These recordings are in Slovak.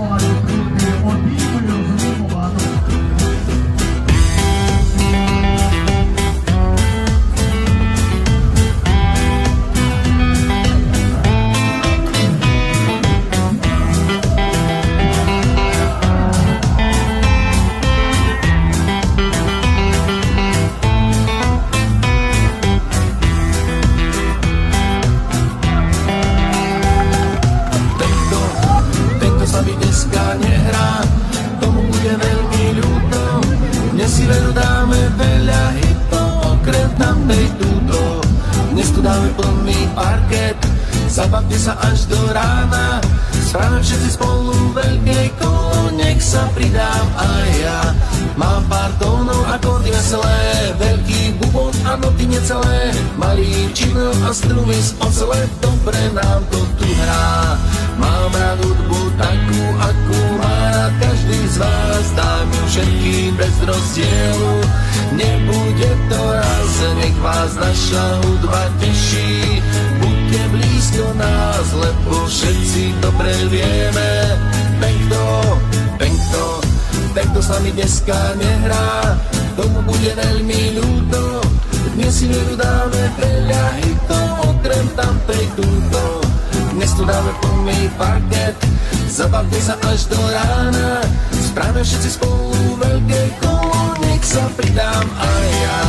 volali prúdy od vývoju z Limovanu. Nehrá, tomu bude veľmi ľúto. Dnes si veru dáme veľa hitov, okrem tamtej túto. Dnes tu dáme plný parket, zabavte sa až do rána. Správame všetci spolu veľkej kolo, nech sa pridám aj ja. Mám pár tónov, akordy veselé, veľký bubon a noty necelé. Malý činel a struny z ocele, dobre nám to tu hrá. Mám rád hudbu takú, akú má rád každý z vás. Dám ju všetkým bez rozdielu, nebude to raz. Nech vás naša hudba teší, buďte blízko nás, lebo všetci dobre vieme. Ten, kto s nami dneska nehrá, tomu bude veľmi ľúto. Dnes si veru dáme veľa hitov, okrem tamtej túto. Dnes tu dáme plný parket, zabavte sa až do rána. Správame všetci spolu veľké kolo, nech sa pridám aj ja.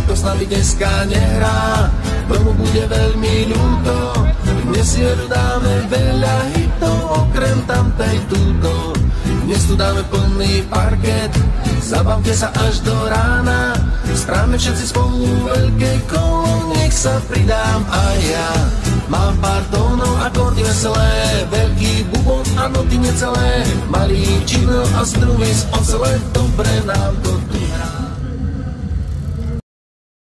S nami dneska nehrá, tomu bude veľmi ľúto. Dnes si veru dáme veľa hitov, okrem tamtej túto. Dnes tu dáme plný parket, zabavte sa až do rána. Správame všetci spolu veľké kolo, nech sa pridám aj ja. Mám pár tónov, akordy veselé, veľký bubon a noty necelé. Malý činel a struny z ocele, dobre nám to tu hrá.